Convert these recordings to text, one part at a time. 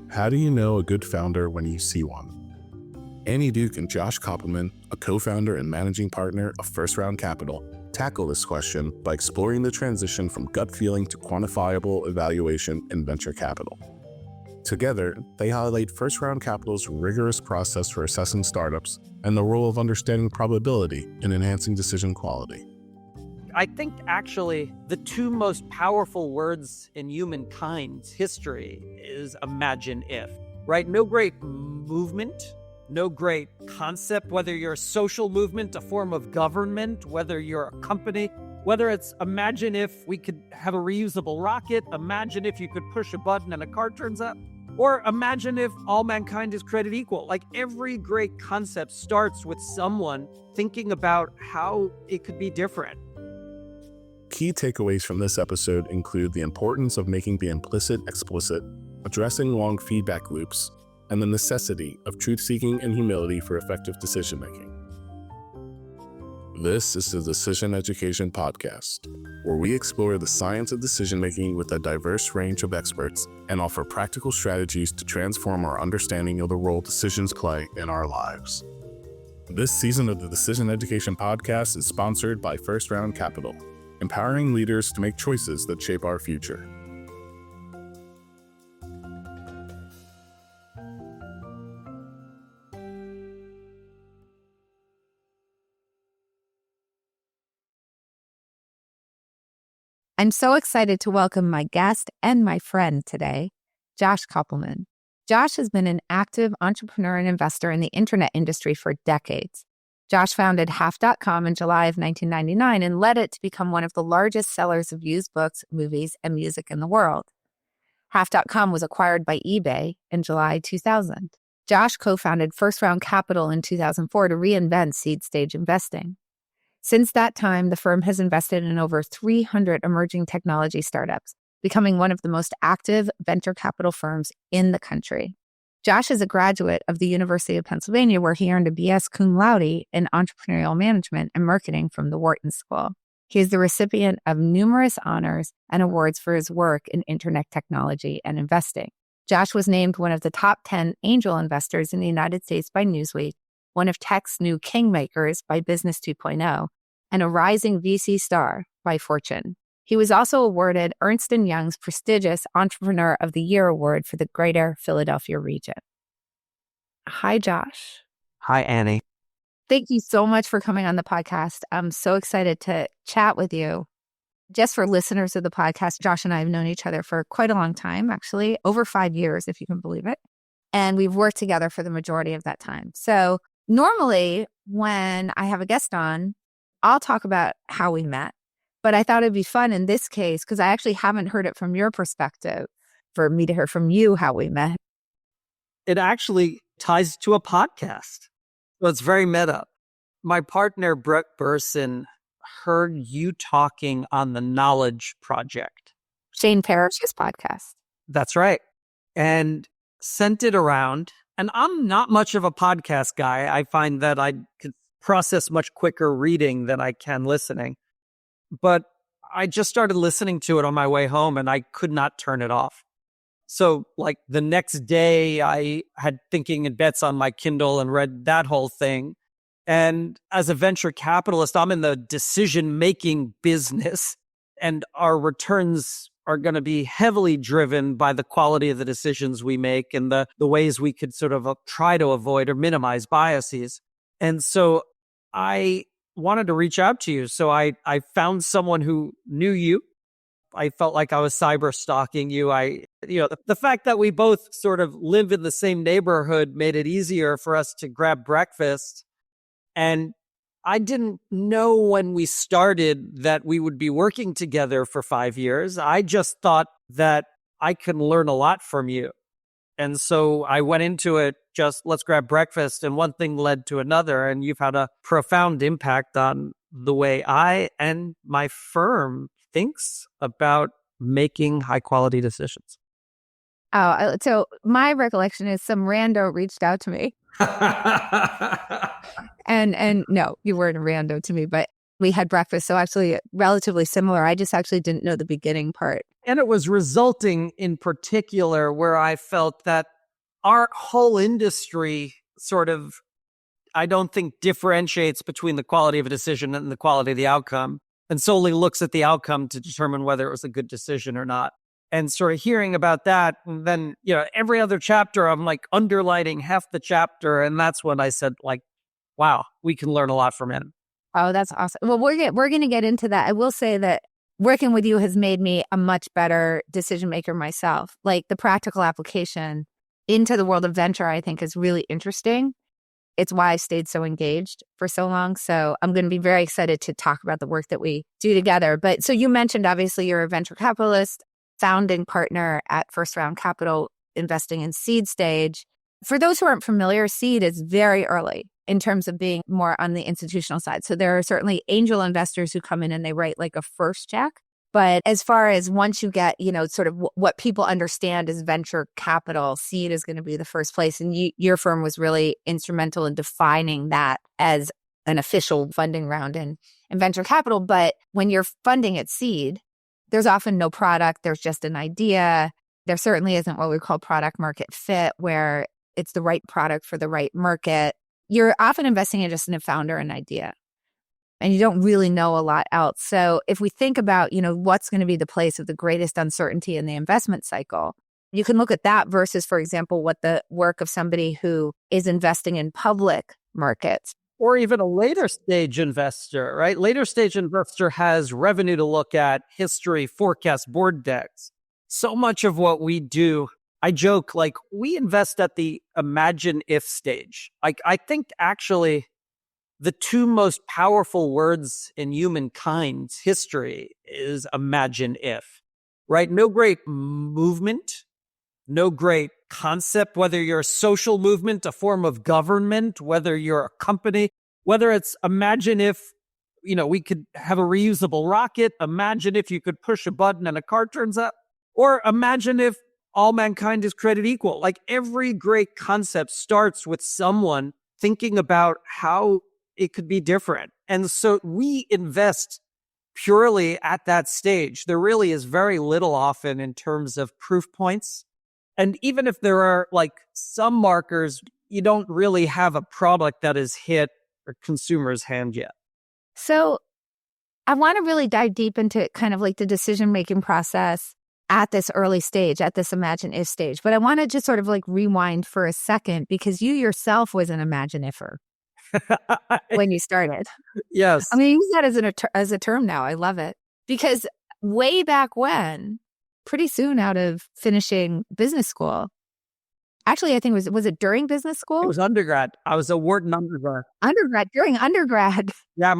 How do you know a good founder when you see one? Duke and Josh Kopelman, a co-founder and managing partner of First Round Capital, tackle this question by exploring the transition from gut feeling to quantifiable evaluation in venture capital. Together, they highlight First Round Capital's rigorous process for assessing startups and the role of understanding probability in enhancing decision quality. I think actually the two most powerful words in humankind's history is imagine if, right? No great movement, no great concept, whether you're a social movement, a form of government, whether you're a company, whether it's imagine if we could have a reusable rocket, imagine if you could push a button and a car turns up, or imagine if all mankind is created equal. Like every great concept starts with someone thinking about how it could be different. Key takeaways from this episode include the importance of making the implicit explicit, addressing long feedback loops, and the necessity of truth-seeking and humility for effective decision-making. This is the Decision Education Podcast, where we explore the science of decision-making with a diverse range of experts and offer practical strategies to transform our understanding of the role decisions play in our lives. This season of the Decision Education Podcast is sponsored by First Round Capital, empowering leaders to make choices that shape our future. I'm so excited to welcome my guest and my friend today, Josh Kopelman. Josh has been an active entrepreneur and investor in the internet industry for decades. Josh founded Half.com in July of 1999 and led it to become one of the largest sellers of used books, movies, and music in the world. Half.com was acquired by eBay in July 2000. Josh co-founded First Round Capital in 2004 to reinvent seed-stage investing. Since that time, the firm has invested in over 300 emerging technology startups, becoming one of the most active venture capital firms in the country. Josh is a graduate of the University of Pennsylvania, where he earned a B.S. cum laude in entrepreneurial management and marketing from the Wharton School. He is the recipient of numerous honors and awards for his work in internet technology and investing. Josh was named one of the top 10 angel investors in the United States by Newsweek, one of tech's new kingmakers by Business 2.0, and a rising VC star by Fortune. He was also awarded Ernst & Young's prestigious Entrepreneur of the Year award for the Greater Philadelphia region. Hi, Josh. Hi, Annie. Thank you so much for coming on the podcast. I'm so excited to chat with you. Just for listeners of the podcast, Josh and I have known each other for quite a long time, actually, over 5 years, if you can believe it. And we've worked together for the majority of that time. So normally when I have a guest on, I'll talk about how we met. But I thought it'd be fun in this case, because I actually haven't heard it from your perspective, for me to hear from you how we met. It actually ties to a podcast. So it's very meta. My partner, Brett Burson, heard you talking on the Knowledge Project. Shane Parrish's podcast. That's right. And sent it around. And I'm not much of a podcast guy. I find that I can process much quicker reading than I can listening. But I just started listening to it on my way home and I could not turn it off. So like the next day I had Thinking in Bets on my Kindle and read that whole thing. And as a venture capitalist, I'm in the decision-making business and our returns are going to be heavily driven by the quality of the decisions we make and the ways we could sort of try to avoid or minimize biases. And so I wanted to reach out to you. So I found someone who knew you. I felt like I was cyber stalking you. The fact that we both sort of live in the same neighborhood made it easier for us to grab breakfast. And I didn't know when we started that we would be working together for 5 years. I just thought that I could learn a lot from you. And so I went into it just, let's grab breakfast, and one thing led to another, and you've had a profound impact on the way I and my firm thinks about making high-quality decisions. Oh, so my recollection is some rando reached out to me. And no, you weren't a rando to me, but we had breakfast. So actually relatively similar. I just actually didn't know the beginning part. And it was resulting in particular where I felt that our whole industry sort of, I don't think, differentiates between the quality of a decision and the quality of the outcome, and solely looks at the outcome to determine whether it was a good decision or not. And sort of hearing about that, and then, every other chapter, I'm like underlining half the chapter. And that's when I said, like, wow, we can learn a lot from him. Oh, that's awesome. Well, we're going to get into that. I will say that working with you has made me a much better decision maker myself. Like, the practical application into the world of venture, I think, is really interesting. It's why I stayed so engaged for so long. So I'm going to be very excited to talk about the work that we do together. But so you mentioned, obviously, you're a venture capitalist, founding partner at First Round Capital, investing in seed stage. For those who aren't familiar, seed is very early in terms of being more on the institutional side. So there are certainly angel investors who come in and they write like a first check. But as far as once you get, sort of what people understand as venture capital, seed is going to be the first place. And your firm was really instrumental in defining that as an official funding round in venture capital. But when you're funding at seed, there's often no product. There's just an idea. There certainly isn't what we call product market fit, where it's the right product for the right market. You're often investing in just in a founder and idea, and you don't really know a lot else. So if we think about, what's going to be the place of the greatest uncertainty in the investment cycle, you can look at that versus, for example, what the work of somebody who is investing in public markets. Or even a later stage investor, right? Later stage investor has revenue to look at, history, forecast, board decks. So much of what we do, I joke, like, we invest at the imagine if stage. Like, I think actually the two most powerful words in humankind's history is imagine if, right? No great movement, no great concept, whether you're a social movement, a form of government, whether you're a company, whether it's imagine if, we could have a reusable rocket, imagine if you could push a button and a car turns up, or imagine if all mankind is created equal. Like, every great concept starts with someone thinking about how it could be different. And so we invest purely at that stage. There really is very little often in terms of proof points. And even if there are like some markers, you don't really have a product that is hit a consumer's hand yet. So I want to really dive deep into kind of like the decision-making process at this early stage, at this imagine if stage. But I want to just sort of like rewind for a second, because you yourself was an imagine iffer when you started. Yes. I'm going to use that as a term now. I love it. Because way back when, pretty soon out of finishing business school, actually, I think was it during business school? It was undergrad. I was a Wharton undergrad. During undergrad. Yeah,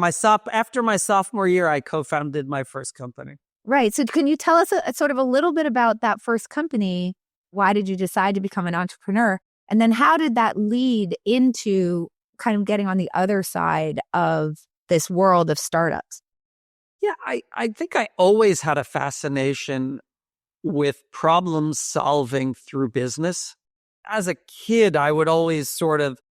after my sophomore year, I co-founded my first company. Right. So can you tell us sort of a little bit about that first company? Why did you decide to become an entrepreneur? And then how did that lead into kind of getting on the other side of this world of startups? Yeah, I think I always had a fascination with problem solving through business. As a kid, I would always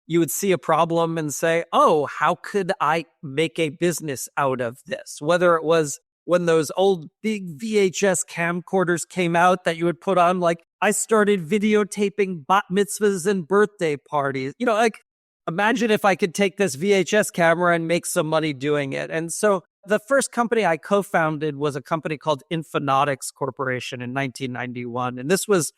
you would see a problem and say, oh, how could I make a business out of this? Whether it was when those old big VHS camcorders came out that you would put on, like, I started videotaping bat mitzvahs and birthday parties. Like, imagine if I could take this VHS camera and make some money doing it. And so the first company I co-founded was a company called Infonautics Corporation in 1991. And this was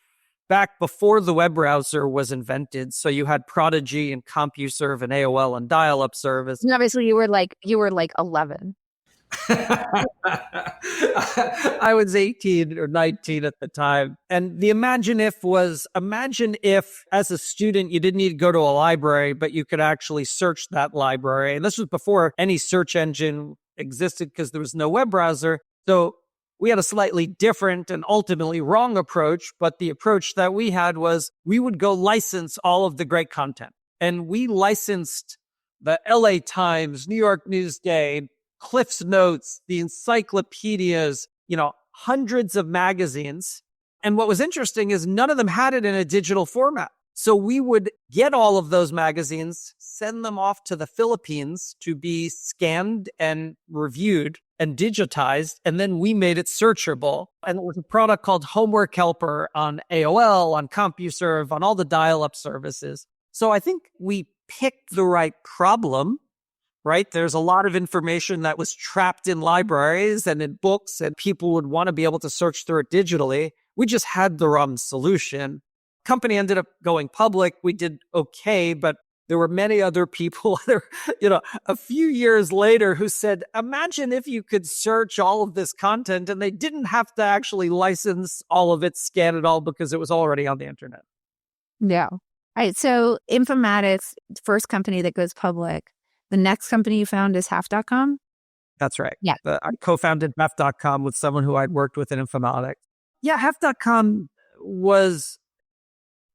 back before the web browser was invented. So you had Prodigy and CompuServe and AOL and dial-up service. And obviously you were like 11. I was 18 or 19 at the time. And the imagine if as a student, you didn't need to go to a library, but you could actually search that library. And this was before any search engine existed because there was no web browser. So we had a slightly different and ultimately wrong approach. But the approach that we had was we would go license all of the great content. And we licensed the LA Times, New York Newsday, Cliff's Notes, the encyclopedias, hundreds of magazines. And what was interesting is none of them had it in a digital format. So we would get all of those magazines, send them off to the Philippines to be scanned and reviewed. and digitized, and then we made it searchable. And it was a product called Homework Helper on AOL, on CompuServe, on all the dial-up services. So I think we picked the right problem, right? There's a lot of information that was trapped in libraries and in books, and people would want to be able to search through it digitally. We just had the wrong solution. Company ended up going public. We did okay, but there were many other people, a few years later who said, imagine if you could search all of this content and they didn't have to actually license all of it, scan it all, because it was already on the internet. Yeah. All right. So Informatics, first company that goes public. The next company you found is half.com? That's right. Yeah. I co-founded half.com with someone who I'd worked with in Informatics. Yeah, half.com was...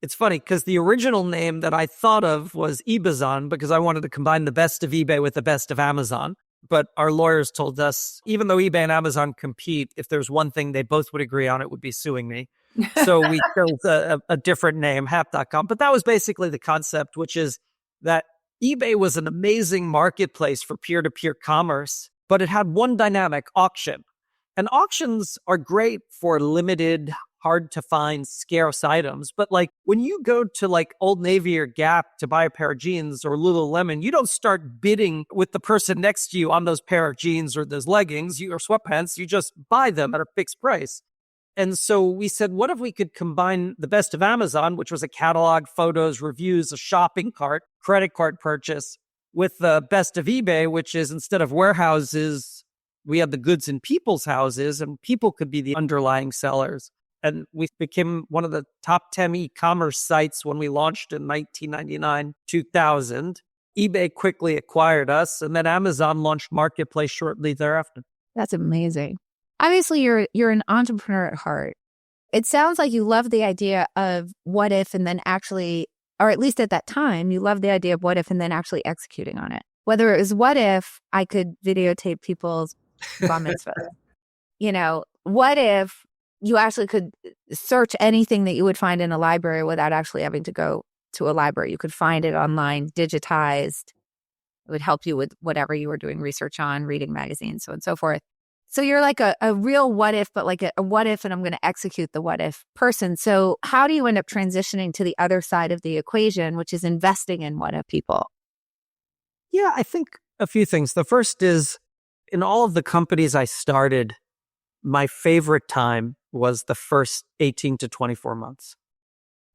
It's funny because the original name that I thought of was eBazon because I wanted to combine the best of eBay with the best of Amazon. But our lawyers told us, even though eBay and Amazon compete, if there's one thing they both would agree on, it would be suing me. So we chose a different name, Hap.com. But that was basically the concept, which is that eBay was an amazing marketplace for peer-to-peer commerce, but it had one dynamic: auction. And auctions are great for limited, hard to find, scarce items. But like when you go to like Old Navy or Gap to buy a pair of jeans or Lululemon, you don't start bidding with the person next to you on those pair of jeans or those leggings or sweatpants. You just buy them at a fixed price. And so we said, what if we could combine the best of Amazon, which was a catalog, photos, reviews, a shopping cart, credit card purchase, with the best of eBay, which is instead of warehouses, we had the goods in people's houses and people could be the underlying sellers. And we became one of the top 10 e-commerce sites when we launched in 1999, 2000. eBay quickly acquired us, and then Amazon launched Marketplace shortly thereafter. That's amazing. Obviously, you're an entrepreneur at heart. It sounds like you love the idea of what if, and then actually, or at least at that time, you loved the idea of what if and then actually executing on it. Whether it was what if I could videotape people's bar mitzvahs, what if you actually could search anything that you would find in a library without actually having to go to a library. You could find it online, digitized. It would help you with whatever you were doing research on, reading magazines, so on and so forth. So you're like a real what if, but like a what if, and I'm going to execute the what if person. So how do you end up transitioning to the other side of the equation, which is investing in what if people? Yeah, I think a few things. The first is, in all of the companies I started, my favorite time was the first 18 to 24 months.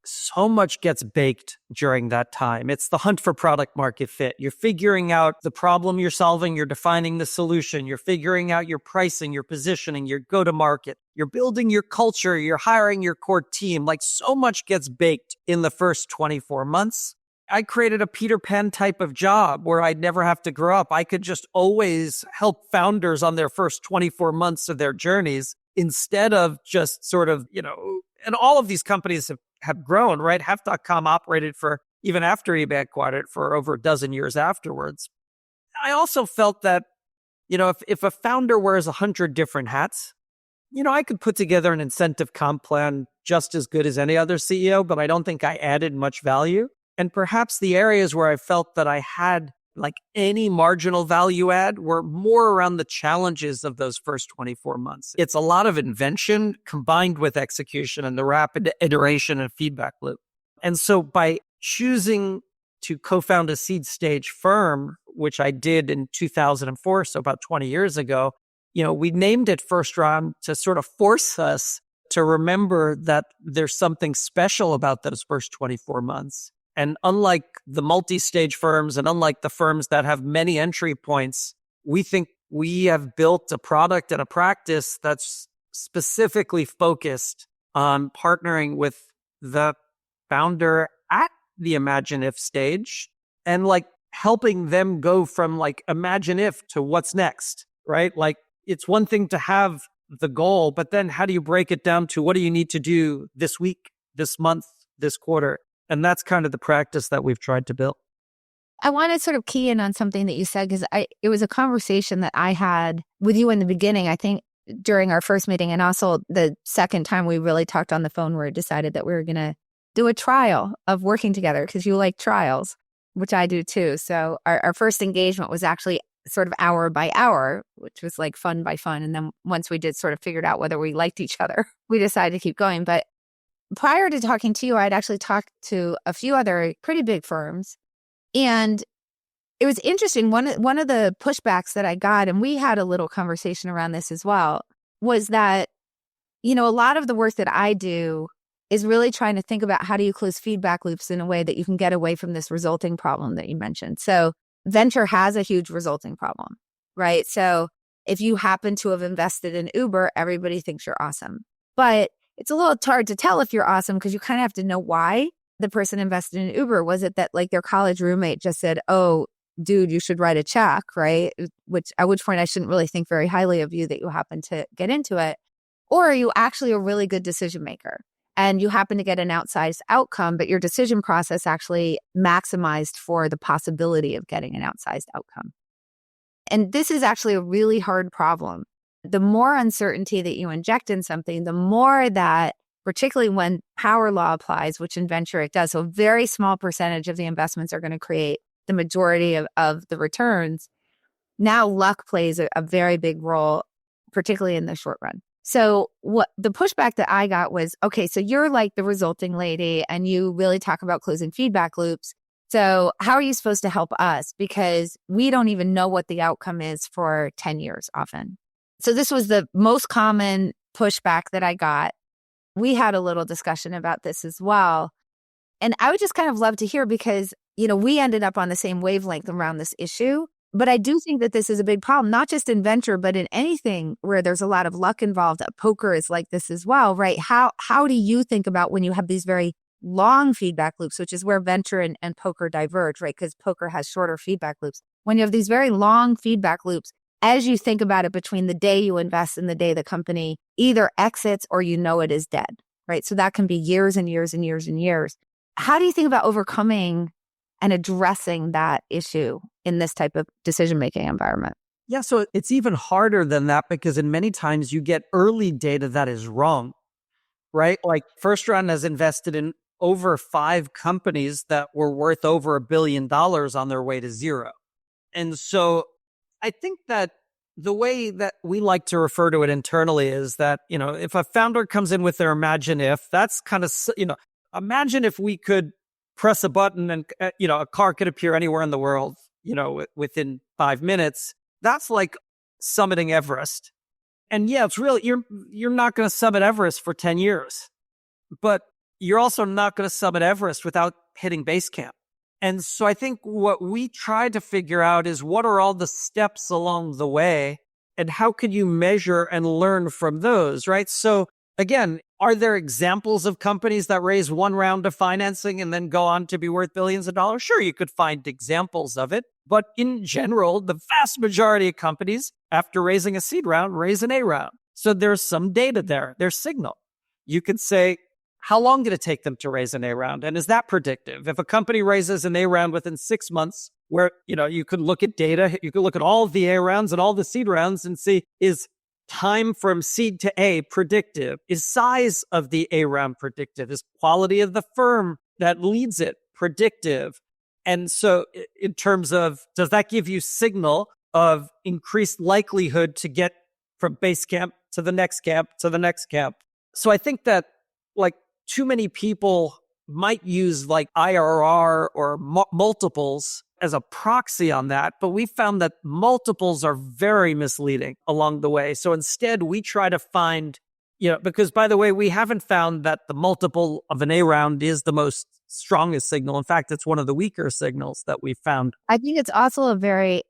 So much gets baked during that time. It's the hunt for product market fit. You're figuring out the problem you're solving. You're defining the solution. You're figuring out your pricing, your positioning, your go-to-market. You're building your culture. You're hiring your core team. Like, so much gets baked in the first 24 months. I created a Peter Pan type of job where I'd never have to grow up. I could just always help founders on their first 24 months of their journeys instead of just sort of, and all of these companies have grown, right? Half.com operated for, even after eBay acquired it, for over a dozen years afterwards. I also felt that, if a founder wears 100 different hats, I could put together an incentive comp plan just as good as any other CEO, but I don't think I added much value. And perhaps the areas where I felt that I had like any marginal value add were more around the challenges of those first 24 months. It's a lot of invention combined with execution and the rapid iteration and feedback loop. And so by choosing to co-found a seed stage firm, which I did in 2004, so about 20 years ago, we named it First Round to sort of force us to remember that there's something special about those first 24 months. And unlike the multi-stage firms and unlike the firms that have many entry points, we think we have built a product and a practice that's specifically focused on partnering with the founder at the imagine if stage and like helping them go from like imagine if to what's next, right? Like, it's one thing to have the goal, but then how do you break it down to what do you need to do this week, this month, this quarter? And that's kind of the practice that we've tried to build. I want to sort of key in on something that you said, because it was a conversation that I had with you in the beginning, I think during our first meeting, and also the second time we really talked on the phone where we decided that we were going to do a trial of working together, because you like trials, which I do too. So our first engagement was actually sort of hour by hour, which was like fun by fun. And then once we did sort of figured out whether we liked each other, we decided to keep going. But prior to talking to you, I'd actually talked to a few other pretty big firms. And it was interesting. One of the pushbacks that I got, and we had a little conversation around this as well, was that, a lot of the work that I do is really trying to think about how do you close feedback loops in a way that you can get away from this resulting problem that you mentioned. So venture has a huge resulting problem, right? So if you happen to have invested in Uber, everybody thinks you're awesome. But it's a little hard to tell if you're awesome because you kind of have to know why the person invested in Uber. Was it that like their college roommate just said, oh, dude, you should write a check, right? At which point I shouldn't really think very highly of you that you happen to get into it. Or are you actually a really good decision maker? And you happen to get an outsized outcome, but your decision process actually maximized for the possibility of getting an outsized outcome. And this is actually a really hard problem. The more uncertainty that you inject in something, the more that, particularly when power law applies, which in venture it does, so a very small percentage of the investments are going to create the majority of the returns. Now luck plays a very big role, particularly in the short run. So what the pushback that I got was, okay, so you're like the resulting lady and you really talk about closing feedback loops. So how are you supposed to help us? Because we don't even know what the outcome is for 10 years often. So this was the most common pushback that I got. We had a little discussion about this as well. And I would just kind of love to hear because, we ended up on the same wavelength around this issue. But I do think that this is a big problem, not just in venture, but in anything where there's a lot of luck involved. Poker is like this as well, right? How do you think about when you have these very long feedback loops, which is where venture and poker diverge, right? Because poker has shorter feedback loops. When you have these very long feedback loops, as you think about it between the day you invest and the day the company either exits or it is dead, right? So that can be years and years and years and years. How do you think about overcoming and addressing that issue in this type of decision-making environment? Yeah, so it's even harder than that because in many times you get early data that is wrong, right? Like First Round has invested in over 5 companies that were worth over $1 billion on their way to zero. And so I think that the way that we like to refer to it internally is that, if a founder comes in with their imagine if, that's kind of, imagine if we could press a button and, a car could appear anywhere in the world, within 5 minutes. That's like summiting Everest. And yeah, it's really, you're not going to summit Everest for 10 years, but you're also not going to summit Everest without hitting base camp. And so I think what we try to figure out is what are all the steps along the way and how can you measure and learn from those, right? So again, are there examples of companies that raise one round of financing and then go on to be worth billions of dollars? Sure, you could find examples of it. But in general, the vast majority of companies, after raising a seed round, raise an A round. So there's some data there. There's signal. You could say, how long did it take them to raise an A round? And is that predictive? If a company raises an A round within 6 months, where, you could look at data, you could look at all of the A rounds and all the seed rounds and see, is time from seed to A predictive? Is size of the A round predictive? Is quality of the firm that leads it predictive? And so in terms of, does that give you signal of increased likelihood to get from base camp to the next camp to the next camp? So I think that like too many people might use like IRR or multiples as a proxy on that, but we found that multiples are very misleading along the way. So instead, we try to find, because by the way, we haven't found that the multiple of an A round is the most strongest signal. In fact, it's one of the weaker signals that we found. I think it's also a very,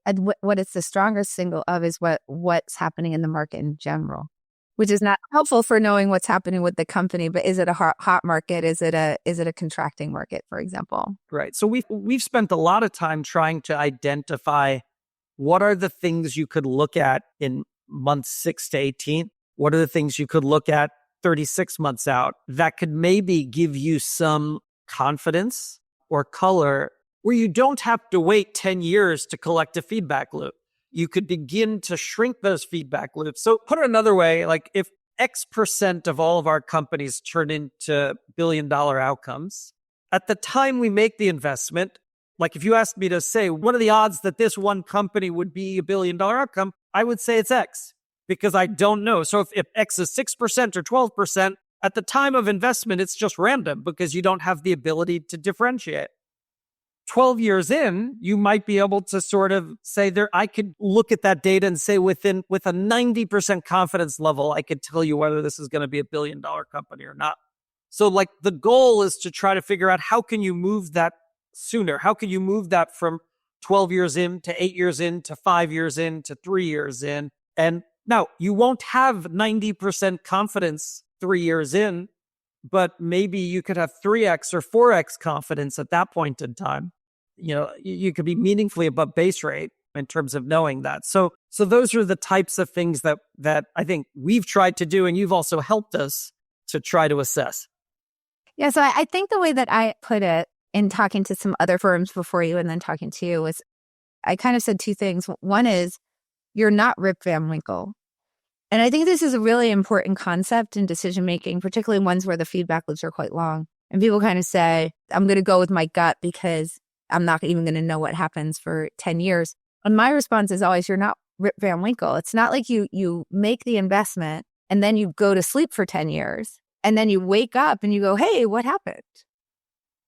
what it's the strongest signal of is what's happening in the market in general, which is not helpful for knowing what's happening with the company. But is it a hot market? Is it a contracting market, for example? Right. So we've spent a lot of time trying to identify what are the things you could look at in months 6 to 18. What are the things you could look at 36 months out that could maybe give you some confidence or color where you don't have to wait 10 years to collect a feedback loop. You could begin to shrink those feedback loops. So put it another way, like if X% of all of our companies turn into $1 billion outcomes, at the time we make the investment, Like if you asked me to say, what are the odds that this one company would be $1 billion outcome? I would say it's X because I don't know. So if X is 6% or 12%, at the time of investment, it's just random because you don't have the ability to differentiate. 12 years in, you might be able to sort of say I could look at that data and say with a 90% confidence level, I could tell you whether this is going to be $1 billion company or not. So like the goal is to try to figure out how can you move that sooner? How can you move that from 12 years in to 8 years in to 5 years in to 3 years in? And now you won't have 90% confidence 3 years in, but maybe you could have 3x or 4x confidence at that point in time. You could be meaningfully above base rate in terms of knowing that. So those are the types of things that I think we've tried to do, and you've also helped us to try to assess. Yeah, so I think the way that I put it in talking to some other firms before you and then talking to you was I kind of said two things. One is you're not Rip Van Winkle. And I think this is a really important concept in decision making, particularly ones where the feedback loops are quite long. And people kind of say, I'm going to go with my gut because I'm not even going to know what happens for 10 years. And my response is always, you're not Rip Van Winkle. It's not like you make the investment and then you go to sleep for 10 years and then you wake up and you go, hey, what happened?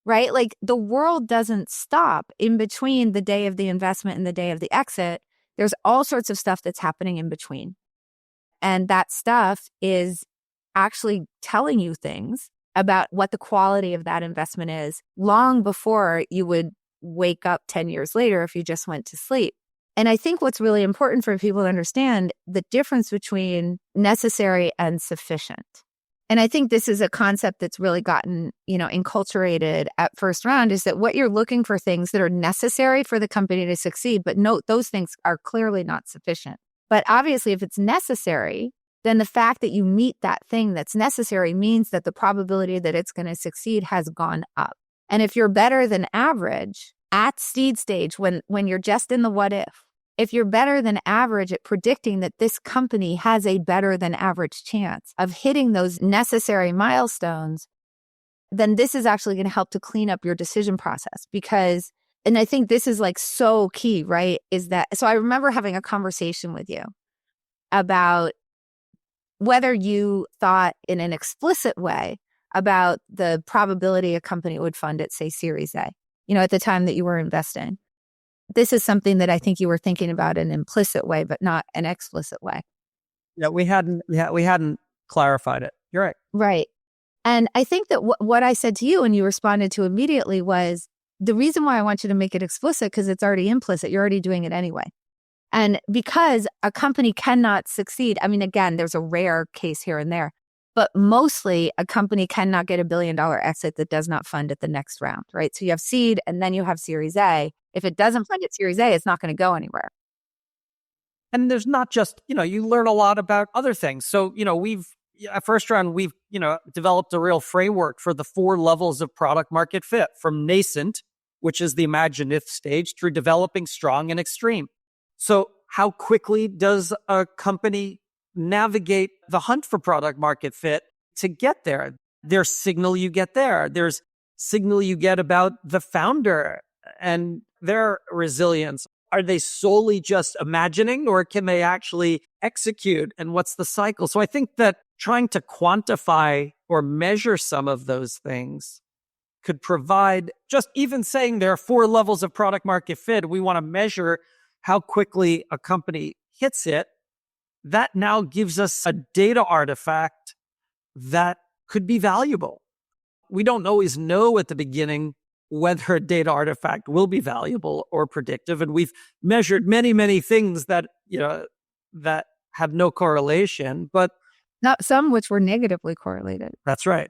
Right? Like the world doesn't stop in between the day of the investment and the day of the exit. There's all sorts of stuff that's happening in between. And that stuff is actually telling you things about what the quality of that investment is long before you would wake up 10 years later if you just went to sleep. And I think what's really important for people to understand the difference between necessary and sufficient. And I think this is a concept that's really gotten, enculturated at first round is that what you're looking for things that are necessary for the company to succeed, but note those things are clearly not sufficient. But obviously, if it's necessary, then the fact that you meet that thing that's necessary means that the probability that it's going to succeed has gone up. And if you're better than average at seed stage, when you're just in the what if you're better than average at predicting that this company has a better than average chance of hitting those necessary milestones, then this is actually going to help to clean up your decision process because and I think this is like so key, right? So I remember having a conversation with you about whether you thought in an explicit way about the probability a company would fund at, say, Series A, at the time that you were investing. This is something that I think you were thinking about in an implicit way, but not an explicit way. Yeah, we hadn't clarified it. You're right. Right. And I think that what I said to you and you responded to immediately was, the reason why I want you to make it explicit because it's already implicit. You're already doing it anyway. And because a company cannot succeed, I mean, again, there's a rare case here and there, but mostly a company cannot get $1 billion exit that does not fund at the next round, right? So you have seed and then you have Series A. If it doesn't fund at Series A, it's not going to go anywhere. And there's not just, you learn a lot about other things. So, at first round, we've, developed a real framework for the 4 levels of product market fit from nascent, which is the imagine if stage, through developing, strong, and extreme. So how quickly does a company navigate the hunt for product market fit to get there? There's signal you get there. There's signal you get about the founder and their resilience. Are they solely just imagining or can they actually execute? And what's the cycle? So I think that trying to quantify or measure some of those things could provide, just even saying there are 4 levels of product market fit, we want to measure how quickly a company hits it. That now gives us a data artifact that could be valuable. We don't always know at the beginning whether a data artifact will be valuable or predictive. And we've measured many, many things that, that have no correlation, but not some which were negatively correlated. That's right.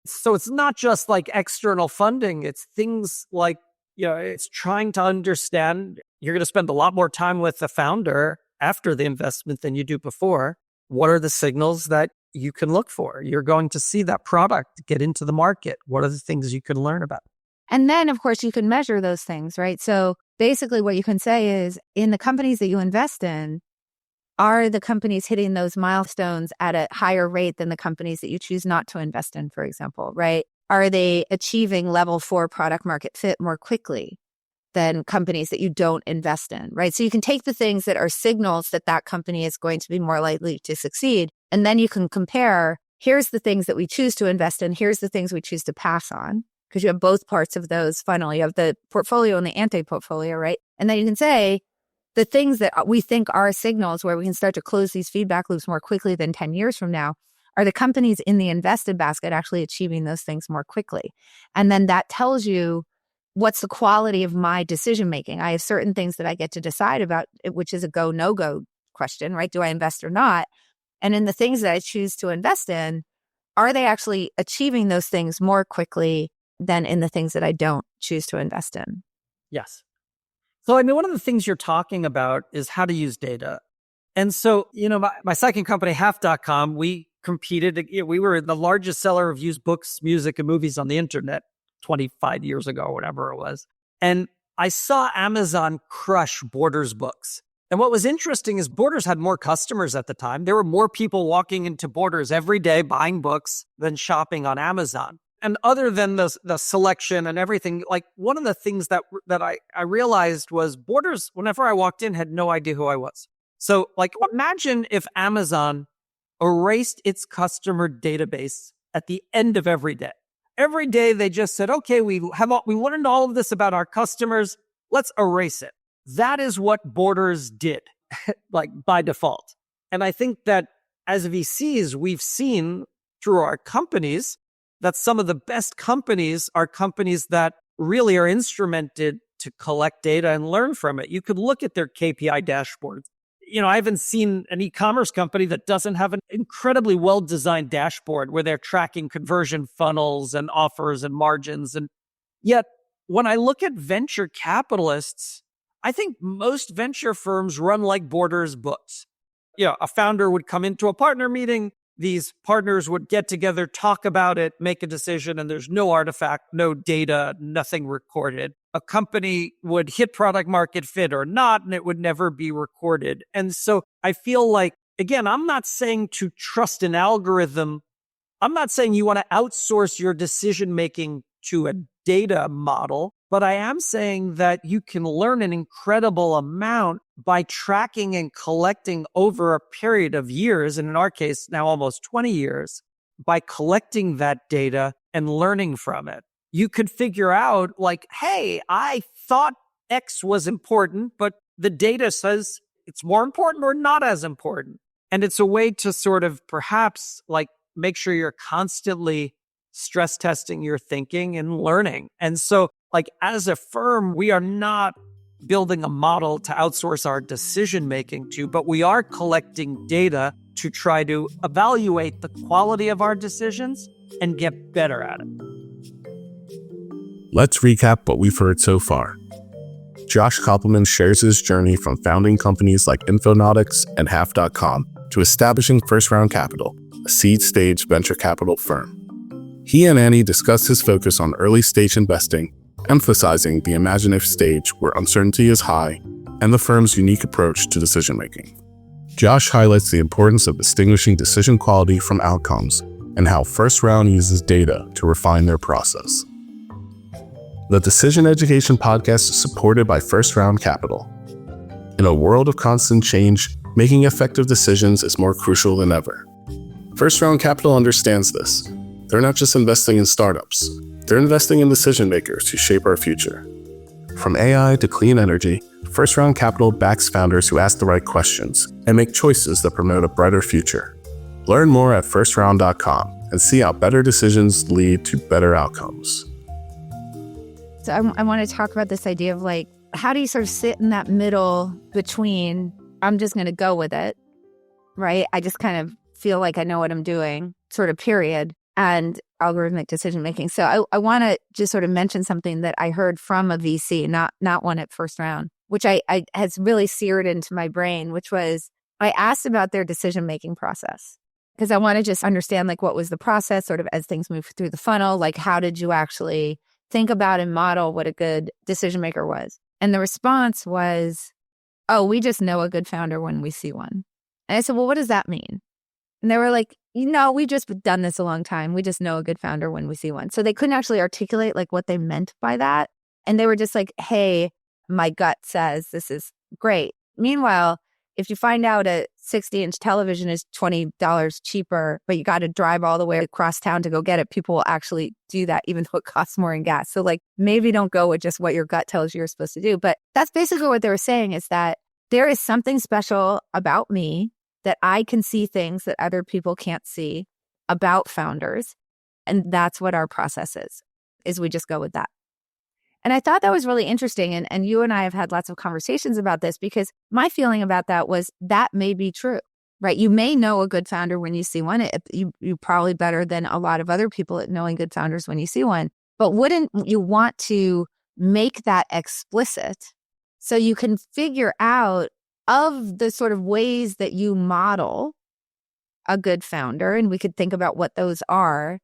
So it's not just like external funding. It's things like, it's trying to understand, you're going to spend a lot more time with the founder after the investment than you do before. What are the signals that you can look for? You're going to see that product get into the market. What are the things you can learn about? And then, of course, you can measure those things, right? So basically what you can say is in the companies that you invest in, are the companies hitting those milestones at a higher rate than the companies that you choose not to invest in, for example, right? Are they achieving level 4 product market fit more quickly than companies that you don't invest in, right? So you can take the things that are signals that that company is going to be more likely to succeed, and then you can compare, here's the things that we choose to invest in, here's the things we choose to pass on, because you have both parts of those funnel. You have the portfolio and the anti-portfolio, right? And then you can say, the things that we think are signals where we can start to close these feedback loops more quickly than 10 years from now, are the companies in the invested basket actually achieving those things more quickly? And then that tells you what's the quality of my decision making. I have certain things that I get to decide about, which is a go, no go question, right? Do I invest or not? And in the things that I choose to invest in, are they actually achieving those things more quickly than in the things that I don't choose to invest in? Yes. So, I mean, one of the things you're talking about is how to use data. And so, my second company, half.com, we competed. We were the largest seller of used books, music, and movies on the internet 25 years ago, whatever it was. And I saw Amazon crush Borders books. And what was interesting is Borders had more customers at the time. There were more people walking into Borders every day buying books than shopping on Amazon. And other than the selection and everything, like one of the things that I realized was Borders, whenever I walked in, had no idea who I was. So like imagine if Amazon erased its customer database at the end of every day. Every day they just said, okay, we learned all of this about our customers. Let's erase it. That is what Borders did, like by default. And I think that as VCs, we've seen through our companies that some of the best companies are companies that really are instrumented to collect data and learn from it. You could look at their KPI dashboards. I haven't seen an e-commerce company that doesn't have an incredibly well-designed dashboard where they're tracking conversion funnels and offers and margins. And yet, when I look at venture capitalists, I think most venture firms run like Borders books. A founder would come into a partner meeting. These partners would get together, talk about it, make a decision, and there's no artifact, no data, nothing recorded. A company would hit product market fit or not, and it would never be recorded. And so I feel like, again, I'm not saying to trust an algorithm. I'm not saying you want to outsource your decision-making to a data model, but I am saying that you can learn an incredible amount by tracking and collecting over a period of years, and in our case, now almost 20 years, by collecting that data and learning from it. You could figure out like, hey, I thought X was important, but the data says it's more important or not as important. And it's a way to sort of perhaps like make sure you're constantly stress testing your thinking and learning. And so like as a firm, we are not building a model to outsource our decision making to, but we are collecting data to try to evaluate the quality of our decisions and get better at it. Let's recap what we've heard so far. Josh Kopelman shares his journey from founding companies like Infonautics and Half.com to establishing First Round Capital, a seed-stage venture capital firm. He and Annie discuss his focus on early-stage investing, emphasizing the imaginative stage where uncertainty is high and the firm's unique approach to decision-making. Josh highlights the importance of distinguishing decision quality from outcomes and how First Round uses data to refine their process. The Decision Education Podcast is supported by First Round Capital. In a world of constant change, making effective decisions is more crucial than ever. First Round Capital understands this. They're not just investing in startups. They're investing in decision makers who shape our future. From AI to clean energy, First Round Capital backs founders who ask the right questions and make choices that promote a brighter future. Learn more at firstround.com and see how better decisions lead to better outcomes. So I want to talk about this idea of like, how do you sort of sit in that middle between, I'm just going to go with it, right? I just kind of feel like I know what I'm doing, sort of period, and algorithmic decision making. So I want to just sort of mention something that I heard from a VC, not one at First Round, which I has really seared into my brain, which was I asked about their decision making process because I want to just understand like what was the process sort of as things move through the funnel, like how did you actually think about and model what a good decision maker was? And the response was, oh, we just know a good founder when we see one. And I said, well, what does that mean? And they were like, we've just done this a long time. We just know a good founder when we see one. So they couldn't actually articulate like what they meant by that. And they were just like, hey, my gut says this is great. Meanwhile, if you find out a 60-inch television is $20 cheaper, but you got to drive all the way across town to go get it, people will actually do that, even though it costs more in gas. So like, maybe don't go with just what your gut tells you you're supposed to do. But that's basically what they were saying, is that there is something special about me, that I can see things that other people can't see about founders. And that's what our process is we just go with that. And I thought that was really interesting. And you and I have had lots of conversations about this, because my feeling about that was that may be true, right? You may know a good founder when you see one. You're probably better than a lot of other people at knowing good founders when you see one. But wouldn't you want to make that explicit so you can figure out, of the sort of ways that you model a good founder, and we could think about what those are,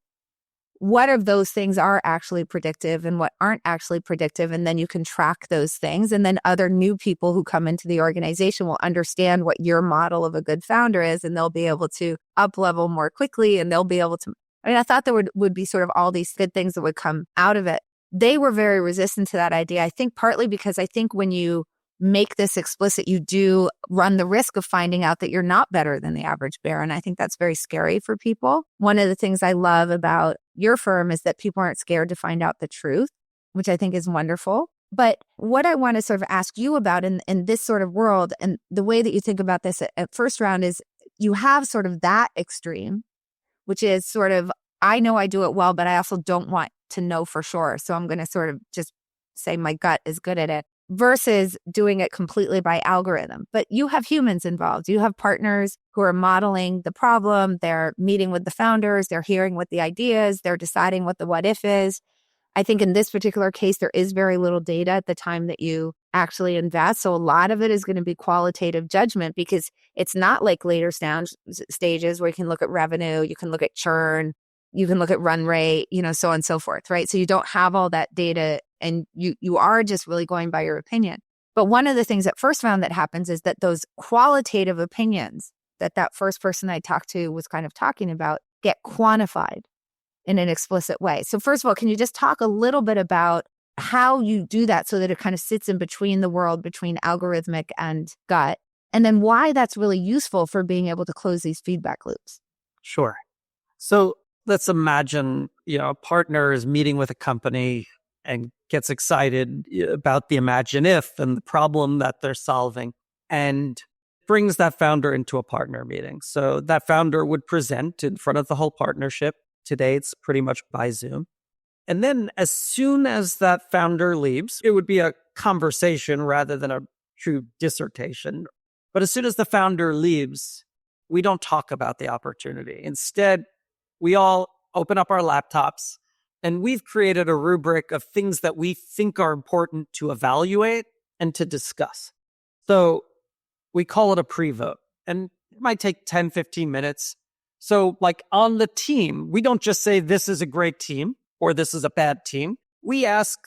what of those things are actually predictive and what aren't actually predictive, and then you can track those things. And then other new people who come into the organization will understand what your model of a good founder is, and they'll be able to up-level more quickly, and they'll be able to, I thought there would be sort of all these good things that would come out of it. They were very resistant to that idea, I think partly because I think when you make this explicit, you do run the risk of finding out that you're not better than the average bear. And I think that's very scary for people. One of the things I love about your firm is that people aren't scared to find out the truth, which I think is wonderful. But what I want to sort of ask you about in this sort of world, and the way that you think about this at First Round, is you have sort of that extreme, which is sort of, I know I do it well, but I also don't want to know for sure. So I'm going to sort of just say my gut is good at it, versus doing it completely by algorithm. But you have humans involved. You have partners who are modeling the problem. They're meeting with the founders. They're hearing what the idea is. They're deciding what the what if is. I think in this particular case, there is very little data at the time that you actually invest. So a lot of it is going to be qualitative judgment, because it's not like later stages where you can look at revenue, you can look at churn, you can look at run rate, so on and so forth, right? So you don't have all that data, and you are just really going by your opinion. But one of the things at First Round that happens is that those qualitative opinions that first person I talked to was kind of talking about get quantified in an explicit way. So first of all, can you just talk a little bit about how you do that so that it kind of sits in between the world between algorithmic and gut, and then why that's really useful for being able to close these feedback loops? Sure. So let's imagine, a partner is meeting with a company and gets excited about the imagine if and the problem that they're solving, and brings that founder into a partner meeting. So that founder would present in front of the whole partnership. Today, it's pretty much by Zoom. And then as soon as that founder leaves, it would be a conversation rather than a true dissertation. But as soon as the founder leaves, we don't talk about the opportunity. Instead, we all open up our laptops, and we've created a rubric of things that we think are important to evaluate and to discuss. So we call it a pre-vote, and it might take 10, 15 minutes. So like on the team, we don't just say this is a great team or this is a bad team. We ask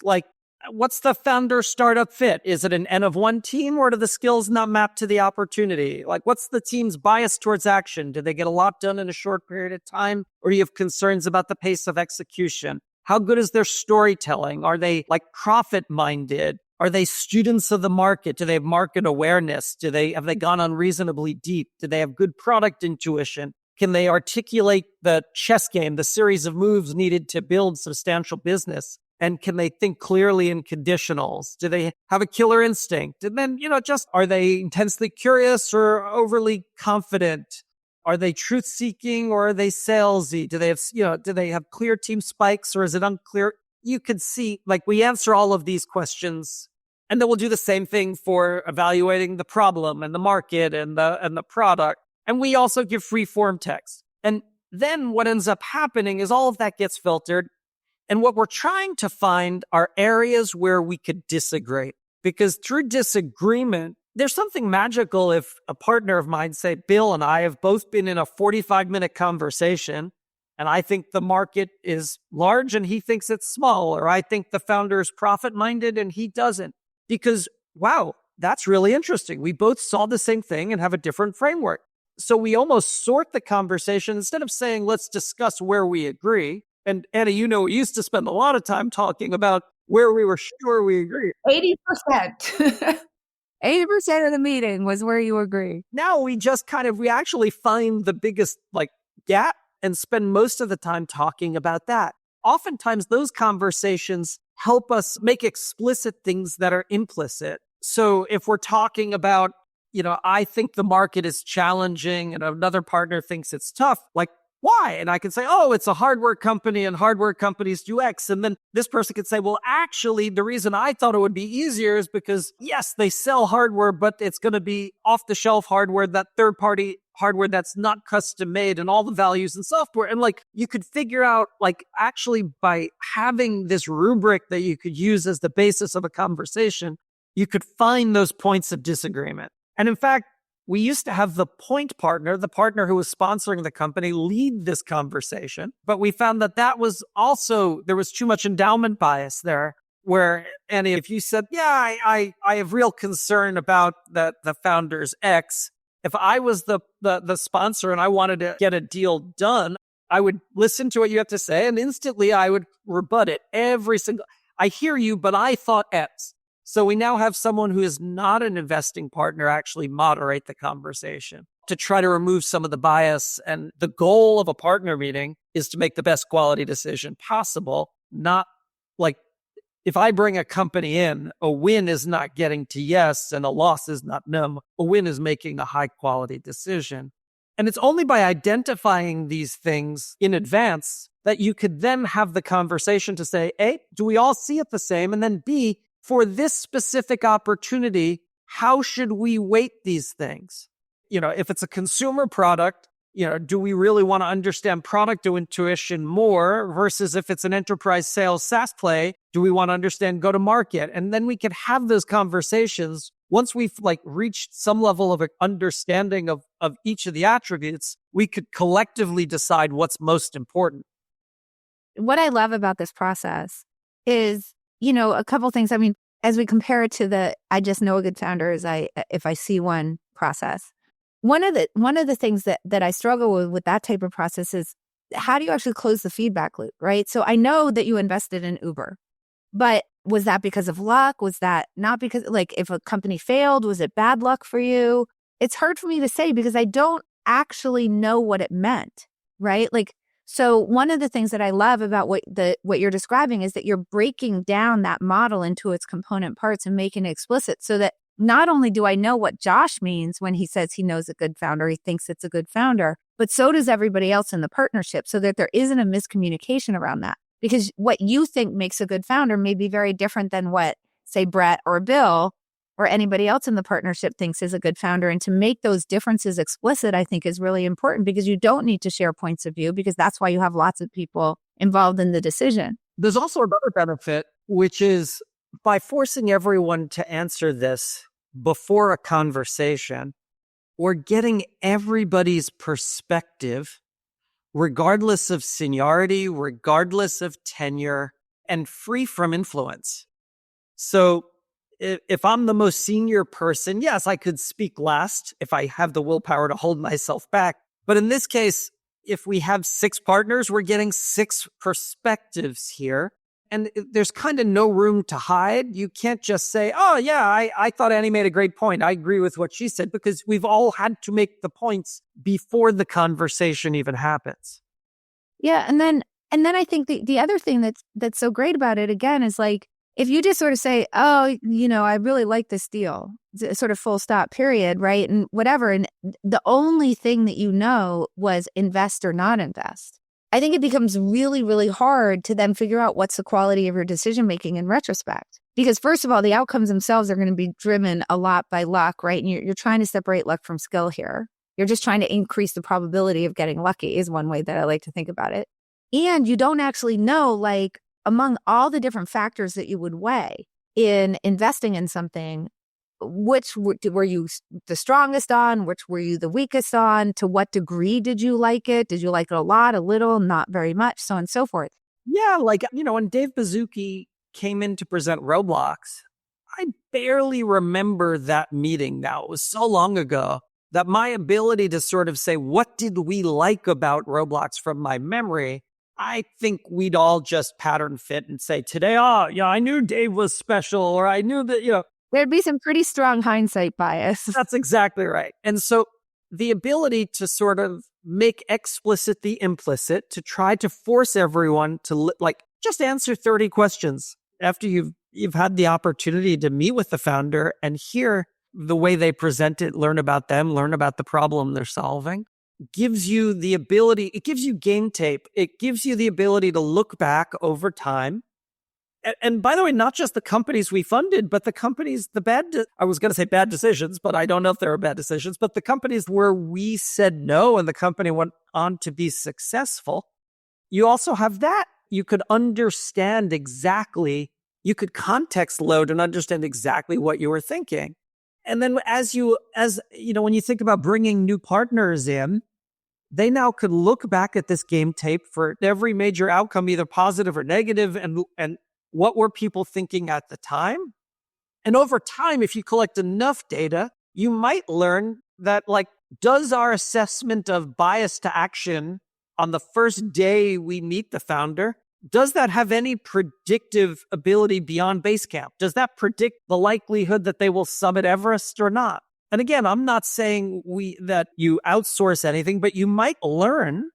what's the founder startup fit? Is it an N of one team, or do the skills not map to the opportunity? What's the team's bias towards action? Do they get a lot done in a short period of time, or do you have concerns about the pace of execution? How good is their storytelling? Are they profit-minded? Are they students of the market? Do they have market awareness? Have they gone unreasonably deep? Do they have good product intuition? Can they articulate the chess game, the series of moves needed to build substantial business? And can they think clearly in conditionals? Do they have a killer instinct? And then, are they intensely curious or overly confident? Are they truth-seeking or are they salesy? Do they have clear team spikes, or is it unclear? You could see, we answer all of these questions, and then we'll do the same thing for evaluating the problem and the market and the product. And we also give free-form text. And then what ends up happening is all of that gets filtered. And what we're trying to find are areas where we could disagree. Because through disagreement, there's something magical if a partner of mine, say Bill and I, have both been in a 45-minute conversation, and I think the market is large and he thinks it's small, or I think the founder is profit-minded and he doesn't. Because, wow, that's really interesting. We both saw the same thing and have a different framework. So we almost sort the conversation instead of saying, let's discuss where we agree. And Anna, we used to spend a lot of time talking about where we were sure we agree. 80%. 80% of the meeting was where you agree. Now we just we actually find the biggest gap and spend most of the time talking about that. Oftentimes those conversations help us make explicit things that are implicit. So if we're talking about, I think the market is challenging and another partner thinks it's tough, why? And I can say, oh, it's a hardware company and hardware companies do X. And then this person could say, well, actually, the reason I thought it would be easier is because, yes, they sell hardware, but it's going to be off the shelf hardware, that third party hardware that's not custom made and all the values in software. And you could figure out actually by having this rubric that you could use as the basis of a conversation, you could find those points of disagreement. And in fact, we used to have the point partner, the partner who was sponsoring the company, lead this conversation. But we found that was also, there was too much endowment bias there, where, and if you said, yeah, I have real concern about the founder's X, if I was the sponsor and I wanted to get a deal done, I would listen to what you have to say and instantly I would rebut it. I hear you, but I thought X. So we now have someone who is not an investing partner actually moderate the conversation to try to remove some of the bias. And the goal of a partner meeting is to make the best quality decision possible. Not if I bring a company in, a win is not getting to yes and a loss is not no. A win is making a high quality decision. And it's only by identifying these things in advance that you could then have the conversation to say, A, do we all see it the same? And then B, for this specific opportunity, how should we weight these things? If it's a consumer product, do we really want to understand product intuition more versus if it's an enterprise sales SaaS play, do we want to understand go to market? And then we can have those conversations once we've reached some level of understanding of each of the attributes, we could collectively decide what's most important. What I love about this process is, a couple things. I mean, as we compare it to the I just know a good founder if I see one process. One of the things that I struggle with that type of process is how do you actually close the feedback loop, right? So I know that you invested in Uber, but was that because of luck? Was that not because if a company failed, was it bad luck for you? It's hard for me to say because I don't actually know what it meant, right? So one of the things that I love about what you're describing is that you're breaking down that model into its component parts and making it explicit so that not only do I know what Josh means when he says he knows a good founder, he thinks it's a good founder, but so does everybody else in the partnership so that there isn't a miscommunication around that. Because what you think makes a good founder may be very different than what, say, Brett or Bill or anybody else in the partnership thinks is a good founder. And to make those differences explicit, I think is really important because you don't need to share points of view because that's why you have lots of people involved in the decision. There's also another benefit, which is by forcing everyone to answer this before a conversation, we're getting everybody's perspective, regardless of seniority, regardless of tenure, and free from influence. So if I'm the most senior person, yes, I could speak last if I have the willpower to hold myself back. But in this case, if we have 6 partners, we're getting 6 perspectives here. And there's kind of no room to hide. You can't just say, oh, yeah, I thought Annie made a great point. I agree with what she said, because we've all had to make the points before the conversation even happens. Yeah. And then I think the other thing that's so great about it, again, is if you just sort of say, oh, I really like this deal, sort of full stop, period, right? And whatever. And the only thing that was invest or not invest. I think it becomes really, really hard to then figure out what's the quality of your decision making in retrospect. Because first of all, the outcomes themselves are going to be driven a lot by luck, right? And you're trying to separate luck from skill here. You're just trying to increase the probability of getting lucky is one way that I like to think about it. And you don't actually know, among all the different factors that you would weigh in investing in something, which were you the strongest on? Which were you the weakest on? To what degree did you like it? Did you like it a lot, a little, not very much, so on and so forth? Yeah, when Dave Baszucki came in to present Roblox, I barely remember that meeting now. It was so long ago that my ability to sort of say, what did we like about Roblox from my memory? I think we'd all just pattern fit and say today, I knew Dave was special, or I knew that, There'd be some pretty strong hindsight bias. that's exactly right. And so the ability to sort of make explicit the implicit, to try to force everyone to just answer 30 questions after you've had the opportunity to meet with the founder and hear the way they present it, learn about them, learn about the problem they're solving, gives you the ability, it gives you game tape. It gives you the ability to look back over time. And by the way, not just the companies we funded, but the companies, I was going to say bad decisions, but I don't know if they were bad decisions, but the companies where we said no and the company went on to be successful. You also have that. You could understand exactly, you could context load and understand exactly what you were thinking. And then when you think about bringing new partners in, they now could look back at this game tape for every major outcome, either positive or negative, and what were people thinking at the time? And over time, if you collect enough data, you might learn that, does our assessment of bias to action on the first day we meet the founder, does that have any predictive ability beyond Basecamp? Does that predict the likelihood that they will summit Everest or not? And again, I'm not saying that you outsource anything, but you might learn.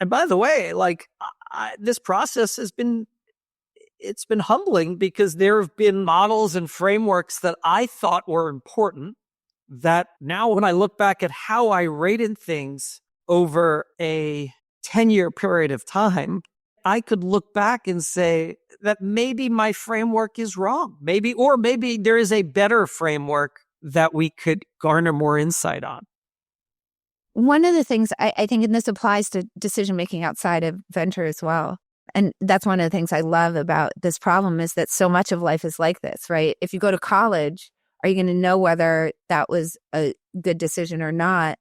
And by the way, this process it's been humbling, because there have been models and frameworks that I thought were important that now when I look back at how I rated things over a 10-year period of time, I could look back and say that maybe my framework is wrong. Maybe there is a better framework that we could garner more insight on. One of the things I think, and this applies to decision-making outside of venture as well, and that's one of the things I love about this problem, is that so much of life is like this, right? If you go to college, are you going to know whether that was a good decision or not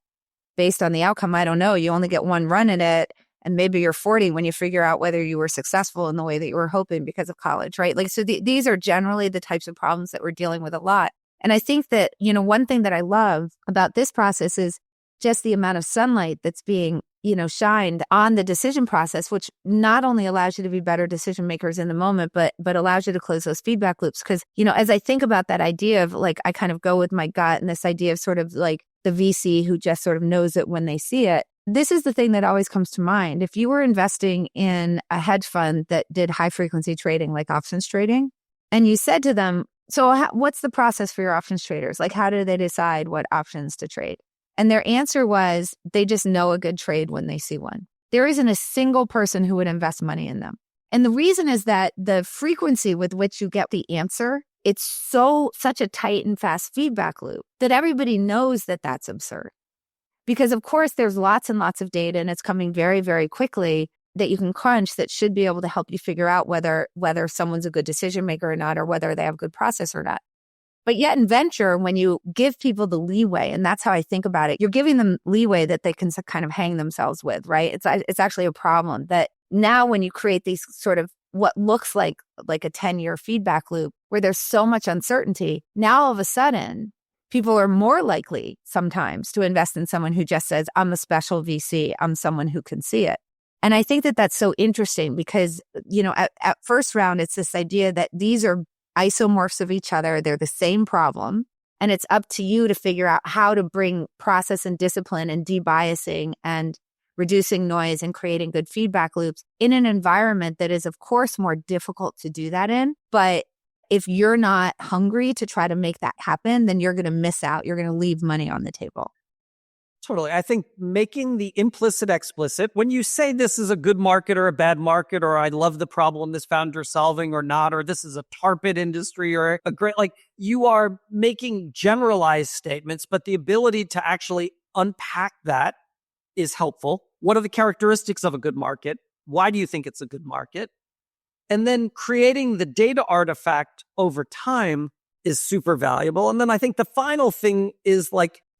based on the outcome? I don't know. You only get one run at it. And maybe you're 40 when you figure out whether you were successful in the way that you were hoping because of college, right? These are generally the types of problems that we're dealing with a lot. And I think that, one thing that I love about this process is just the amount of sunlight that's being, shined on the decision process, which not only allows you to be better decision makers in the moment, but allows you to close those feedback loops. Because, as I think about that idea of I kind of go with my gut, and this idea of sort of like the VC who just sort of knows it when they see it. This is the thing that always comes to mind. If you were investing in a hedge fund that did high frequency trading, like options trading, and you said to them, so what's the process for your options traders? How do they decide what options to trade? And their answer was, they just know a good trade when they see one. There isn't a single person who would invest money in them. And the reason is that the frequency with which you get the answer, it's such a tight and fast feedback loop that everybody knows that that's absurd. Because of course, there's lots and lots of data, and it's coming very, very quickly, that you can crunch that should be able to help you figure out whether someone's a good decision maker or not, or whether they have a good process or not. But yet in venture, when you give people the leeway, and that's how I think about it, you're giving them leeway that they can kind of hang themselves with, right? It's actually a problem that now when you create these sort of what looks like a 10-year feedback loop where there's so much uncertainty, now all of a sudden, people are more likely sometimes to invest in someone who just says, I'm a special VC, I'm someone who can see it. And I think that that's so interesting because, at first round, it's this idea that these are isomorphs of each other. They're the same problem. And it's up to you to figure out how to bring process and discipline and debiasing and reducing noise and creating good feedback loops in an environment that is, of course, more difficult to do that in. But if you're not hungry to try to make that happen, then you're going to miss out. You're going to leave money on the table. Totally. I think making the implicit explicit, when you say this is a good market or a bad market, or I love the problem this founder is solving or not, or this is a tar pit industry or a great, you are making generalized statements, but the ability to actually unpack that is helpful. What are the characteristics of a good market? Why do you think it's a good market? And then creating the data artifact over time is super valuable. And then I think the final thing is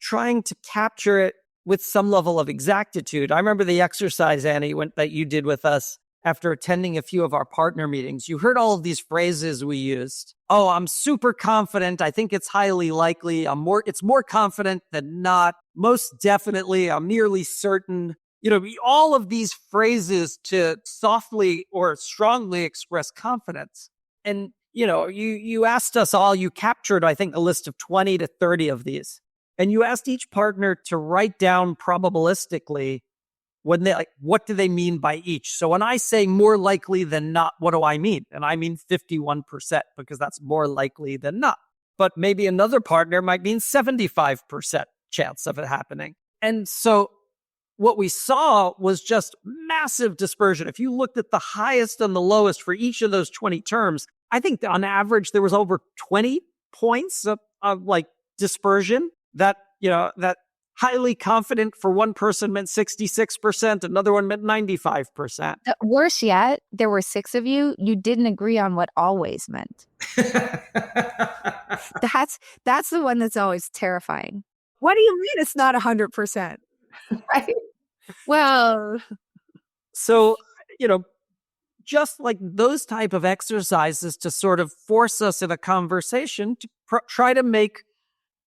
trying to capture it with some level of exactitude. I remember the exercise, Annie, that you did with us after attending a few of our partner meetings. You heard all of these phrases we used oh, I'm super confident. I think it's highly likely. It's more confident than not. Most definitely. I'm nearly certain. All of these phrases to softly or strongly express confidence. And, you asked us all, you captured, I think, a list of 20 to 30 of these. And you asked each partner to write down probabilistically what do they mean by each? So when I say more likely than not, what do I mean? And I mean 51% because that's more likely than not. But maybe another partner might mean 75% chance of it happening. And so what we saw was just massive dispersion. If you looked at the highest and the lowest for each of those 20 terms, I think on average there was over 20 points of like dispersion that highly confident for one person meant 66%, another one meant 95%. Worse yet, there were 6 of you. You didn't agree on what always meant. That's the one that's always terrifying. What do you mean it's not 100%? Right? Well, so, just like those type of exercises to sort of force us in a conversation to try to make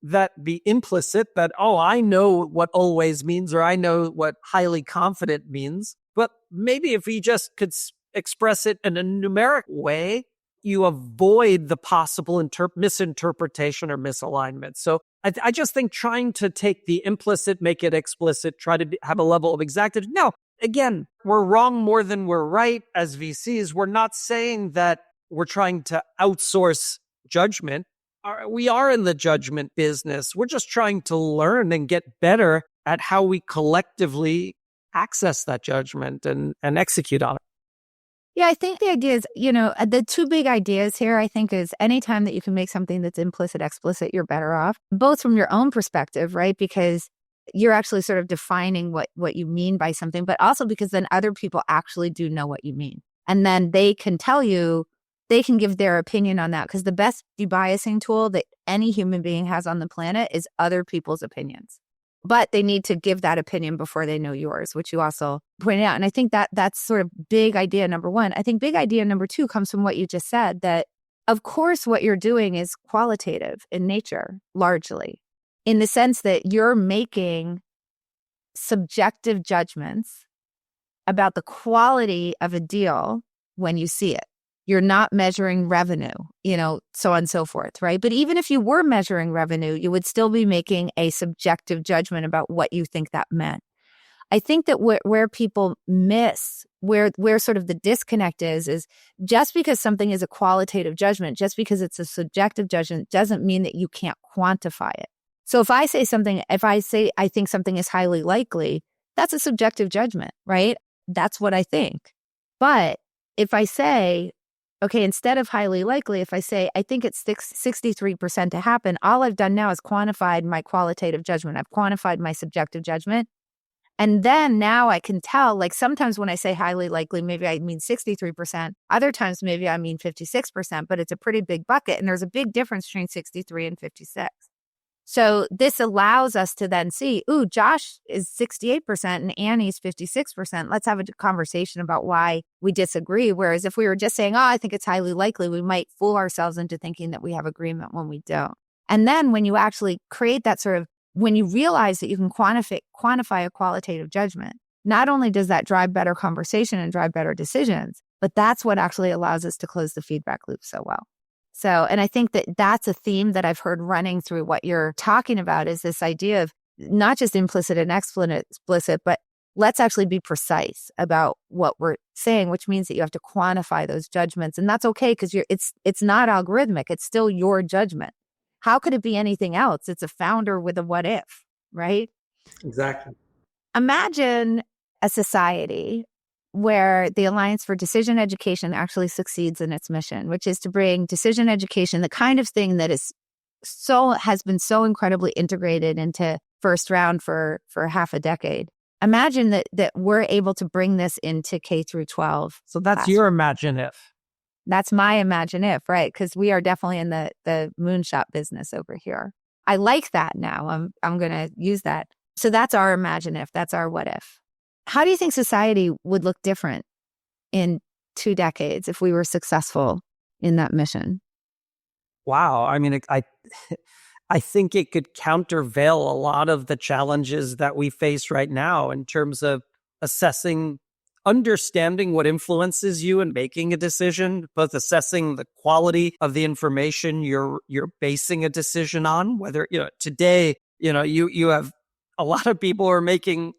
that be implicit, that, oh, I know what always means, or I know what highly confident means. But maybe if we just could express it in a numeric way, you avoid the possible misinterpretation or misalignment. So I just think trying to take the implicit, make it explicit, try to have a level of exactitude. Now, again, we're wrong more than we're right as VCs. We're not saying that we're trying to outsource judgment. We are in the judgment business. We're just trying to learn and get better at how we collectively access that judgment and execute on it. Yeah, I think the idea is, the 2 big ideas here, I think, is anytime that you can make something that's implicit, explicit, you're better off, both from your own perspective, right? Because you're actually sort of defining what you mean by something, but also because then other people actually do know what you mean. And then they can tell you, they can give their opinion on that, because the best debiasing tool that any human being has on the planet is other people's opinions. But they need to give that opinion before they know yours, which you also pointed out. And I think that's sort of big idea number 1. I think big idea number 2 comes from what you just said, that of course what you're doing is qualitative in nature, largely, in the sense that you're making subjective judgments about the quality of a deal when you see it. You're not measuring revenue, so on and so forth, right? But even if you were measuring revenue, you would still be making a subjective judgment about what you think that meant. I think that where people miss, where sort of the disconnect is just because something is a qualitative judgment, just because it's a subjective judgment, doesn't mean that you can't quantify it. So if I say I think something is highly likely, that's a subjective judgment, right? That's what I think. But if I say, okay, instead of highly likely, if I say, I think it's 63% to happen, all I've done now is quantified my qualitative judgment. I've quantified my subjective judgment. And then now I can tell, like sometimes when I say highly likely, maybe I mean 63%. Other times, maybe I mean 56%, but it's a pretty big bucket. And there's a big difference between 63 and 56. So this allows us to then see, ooh, Josh is 68% and Annie's 56%. Let's have a conversation about why we disagree. Whereas if we were just saying, oh, I think it's highly likely, we might fool ourselves into thinking that we have agreement when we don't. And then when you actually create that sort of, when you realize that you can quantify a qualitative judgment, not only does that drive better conversation and drive better decisions, but that's what actually allows us to close the feedback loop so well. So, and I think that that's a theme that I've heard running through what you're talking about, is this idea of not just implicit and explicit, but let's actually be precise about what we're saying, which means that you have to quantify those judgments. And that's okay, because it's not algorithmic. It's still your judgment. How could it be anything else? It's a founder with a what if, right? Exactly. Imagine a society where the Alliance for Decision Education actually succeeds in its mission, which is to bring decision education, the kind of thing that has been so incredibly integrated into First Round for half a decade. Imagine that we're able to bring this into K through 12. So that's your imagine if. That's my imagine if, right? Because we are definitely in the moonshot business over here. I like that now. I'm going to use that. So that's our imagine if. That's our what if. How do you think society would look different in 2 decades if we were successful in that mission? Wow. I mean, I think it could countervail a lot of the challenges that we face right now in terms of understanding what influences you in making a decision, both assessing the quality of the information you're basing a decision on. Whether, today, you have a lot of people are making,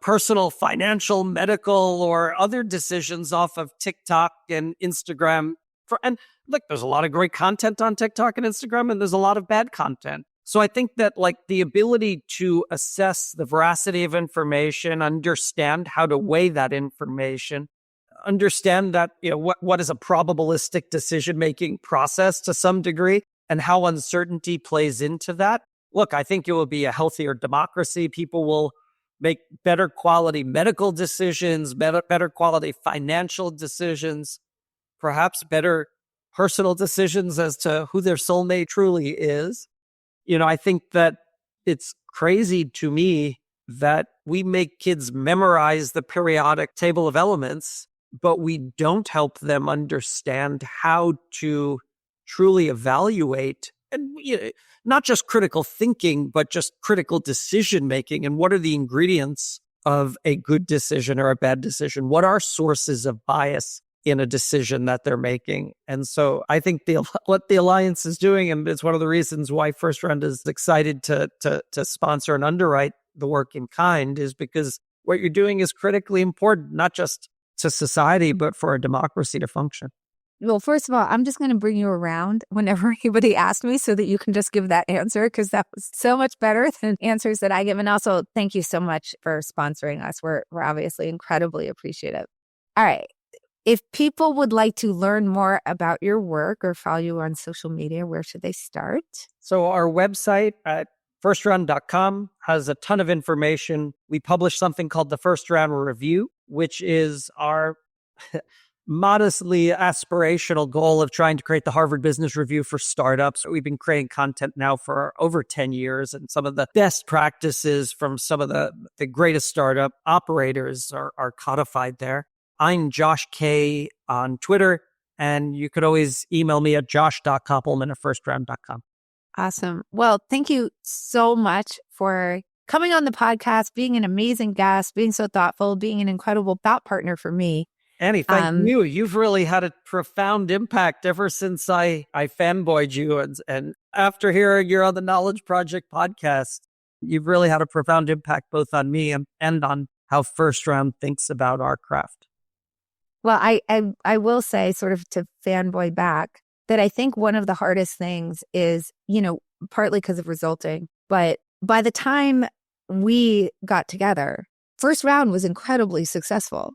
personal, financial, medical, or other decisions off of TikTok and Instagram. And look, there's a lot of great content on TikTok and Instagram, and there's a lot of bad content. So I think that the ability to assess the veracity of information, understand how to weigh that information, understand that, what is a probabilistic decision-making process to some degree, and how uncertainty plays into that. Look, I think it will be a healthier democracy. People will make better quality medical decisions, better quality financial decisions, perhaps better personal decisions as to who their soulmate truly is. I think that it's crazy to me that we make kids memorize the periodic table of elements, but we don't help them understand how to truly evaluate, and not just critical thinking, but just critical decision making. And what are the ingredients of a good decision or a bad decision? What are sources of bias in a decision that they're making? And so I think what the Alliance is doing, and it's one of the reasons why First Round is excited to sponsor and underwrite the work in kind, is because what you're doing is critically important, not just to society, but for a democracy to function. Well, first of all, I'm just going to bring you around whenever anybody asks me so that you can just give that answer, because that was so much better than answers that I give. And also, thank you so much for sponsoring us. We're obviously incredibly appreciative. All right. If people would like to learn more about your work or follow you on social media, where should they start? So our website at firstround.com has a ton of information. We publish something called the First Round Review, which is our modestly aspirational goal of trying to create the Harvard Business Review for startups. We've been creating content now for over 10 years, and some of the best practices from some of the greatest startup operators are codified there. I'm Josh K on Twitter, and you could always email me at josh.kopelman@firstround.com. Awesome. Well, thank you so much for coming on the podcast, being an amazing guest, being so thoughtful, being an incredible thought partner for me. Annie, thank you. You've really had a profound impact ever since I fanboyed you. And after hearing you're on the Knowledge Project podcast, you've really had a profound impact both on me and on how First Round thinks about our craft. Well, I will say, sort of to fanboy back, that I think one of the hardest things is, partly because of resulting, but by the time we got together, First Round was incredibly successful.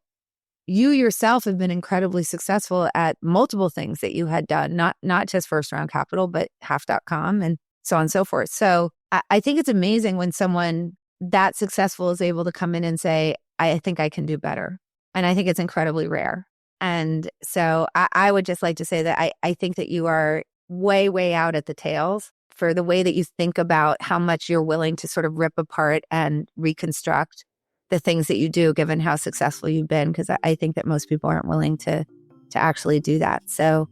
You yourself have been incredibly successful at multiple things that you had done, not just First Round Capital, but half.com and so on and so forth. So I think it's amazing when someone that successful is able to come in and say, I think I can do better. And I think it's incredibly rare. And so I would just like to say that I think that you are way, way out at the tails for the way that you think about how much you're willing to sort of rip apart and reconstruct the things that you do, given how successful you've been, because I think that most people aren't willing to actually do that. So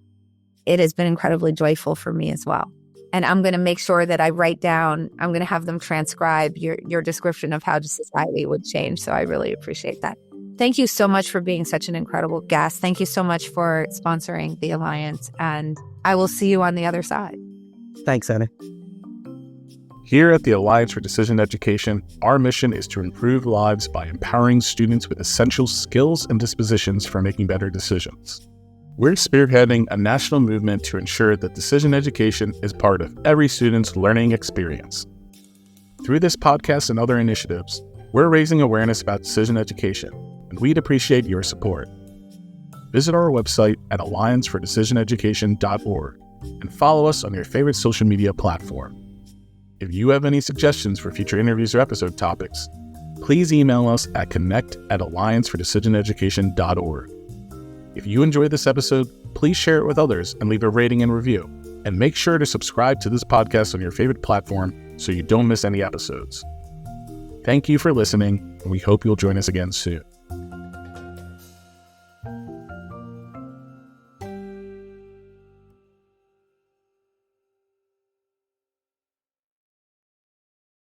it has been incredibly joyful for me as well. And I'm going to make sure that I write down, I'm going to have them transcribe your description of how society would change. So I really appreciate that. Thank you so much for being such an incredible guest. Thank you so much for sponsoring the Alliance. And I will see you on the other side. Thanks, Annie. Here at the Alliance for Decision Education, our mission is to improve lives by empowering students with essential skills and dispositions for making better decisions. We're spearheading a national movement to ensure that decision education is part of every student's learning experience. Through this podcast and other initiatives, we're raising awareness about decision education, and we'd appreciate your support. Visit our website at alliancefordecisioneducation.org and follow us on your favorite social media platform. If you have any suggestions for future interviews or episode topics, please email us at connect@alliancefordecisioneducation.org. If you enjoyed this episode, please share it with others and leave a rating and review. And make sure to subscribe to this podcast on your favorite platform so you don't miss any episodes. Thank you for listening, and we hope you'll join us again soon.